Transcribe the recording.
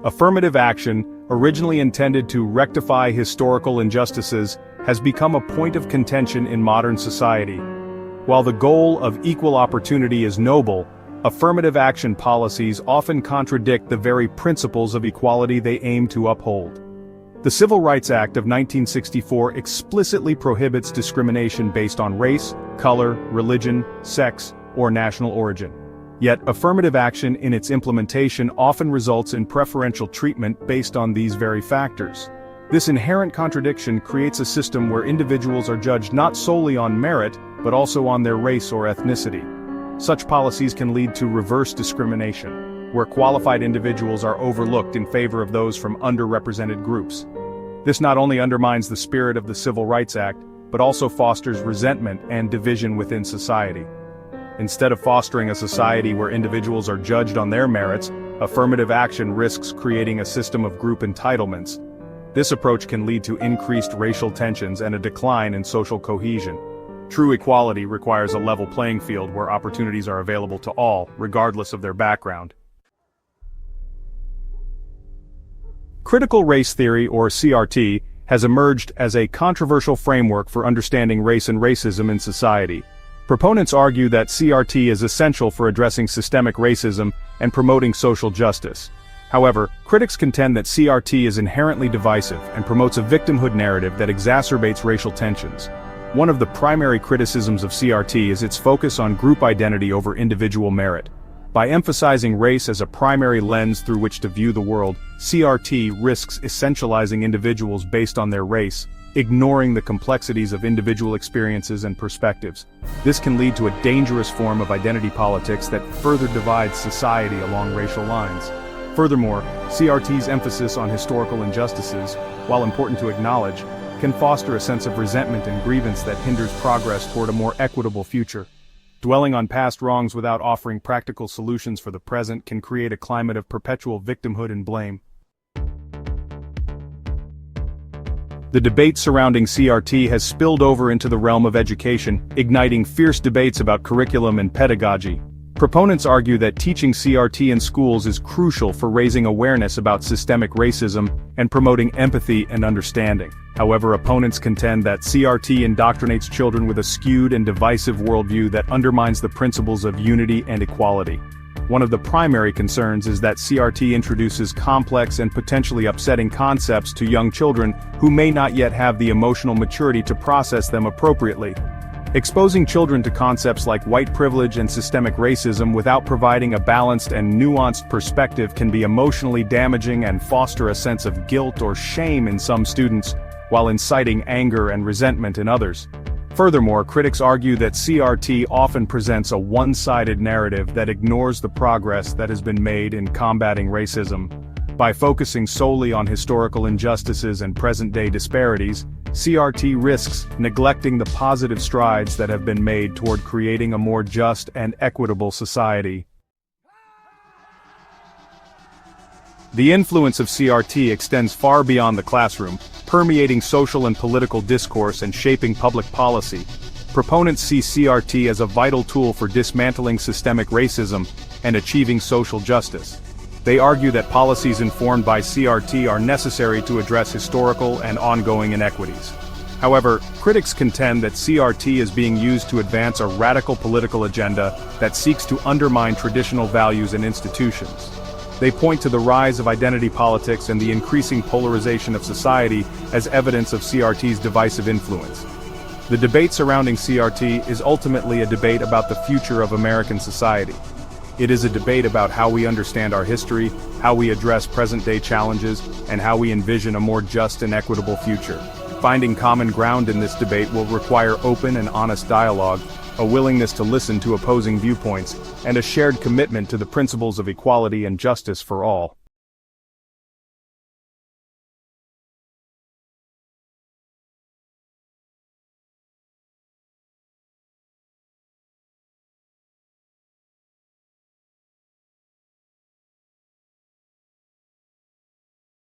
Affirmative action, originally intended to rectify historical injustices, has become a point of contention in modern society. While the goal of equal opportunity is noble, affirmative action policies often contradict the very principles of equality they aim to uphold. The Civil Rights Act of 1964 explicitly prohibits discrimination based on race, color, religion, sex, or national origin. Yet, affirmative action in its implementation often results in preferential treatment based on these very factors. This inherent contradiction creates a system where individuals are judged not solely on merit, but also on their race or ethnicity. Such policies can lead to reverse discrimination, where qualified individuals are overlooked in favor of those from underrepresented groups. This not only undermines the spirit of the Civil Rights Act, but also fosters resentment and division within society. Instead of fostering a society where individuals are judged on their merits, affirmative action risks creating a system of group entitlements. This approach can lead to increased racial tensions and a decline in social cohesion. True equality requires a level playing field where opportunities are available to all, regardless of their background. Critical race theory, or CRT, has emerged as a controversial framework for understanding race and racism in society. Proponents argue that CRT is essential for addressing systemic racism and promoting social justice. However, critics contend that CRT is inherently divisive and promotes a victimhood narrative that exacerbates racial tensions. One of the primary criticisms of CRT is its focus on group identity over individual merit. By emphasizing race as a primary lens through which to view the world, CRT risks essentializing individuals based on their race, ignoring the complexities of individual experiences and perspectives. This can lead to a dangerous form of identity politics that further divides society along racial lines. Furthermore, CRT's emphasis on historical injustices, while important to acknowledge, can foster a sense of resentment and grievance that hinders progress toward a more equitable future. Dwelling on past wrongs without offering practical solutions for the present can create a climate of perpetual victimhood and blame. The debate surrounding CRT has spilled over into the realm of education, igniting fierce debates about curriculum and pedagogy. Proponents argue that teaching CRT in schools is crucial for raising awareness about systemic racism and promoting empathy and understanding. However, opponents contend that CRT indoctrinates children with a skewed and divisive worldview that undermines the principles of unity and equality. One of the primary concerns is that CRT introduces complex and potentially upsetting concepts to young children who may not yet have the emotional maturity to process them appropriately. Exposing children to concepts like white privilege and systemic racism without providing a balanced and nuanced perspective can be emotionally damaging and foster a sense of guilt or shame in some students, while inciting anger and resentment in others. Furthermore, critics argue that CRT often presents a one-sided narrative that ignores the progress that has been made in combating racism. By focusing solely on historical injustices and present-day disparities, CRT risks neglecting the positive strides that have been made toward creating a more just and equitable society. The influence of CRT extends far beyond the classroom, permeating social and political discourse and shaping public policy. Proponents see CRT as a vital tool for dismantling systemic racism and achieving social justice. They argue that policies informed by CRT are necessary to address historical and ongoing inequities. However, critics contend that CRT is being used to advance a radical political agenda that seeks to undermine traditional values and institutions. They point to the rise of identity politics and the increasing polarization of society as evidence of CRT's divisive influence. The debate surrounding CRT is ultimately a debate about the future of American society. It is a debate about how we understand our history, how we address present-day challenges, and how we envision a more just and equitable future. Finding common ground in this debate will require open and honest dialogue, a willingness to listen to opposing viewpoints, and a shared commitment to the principles of equality and justice for all.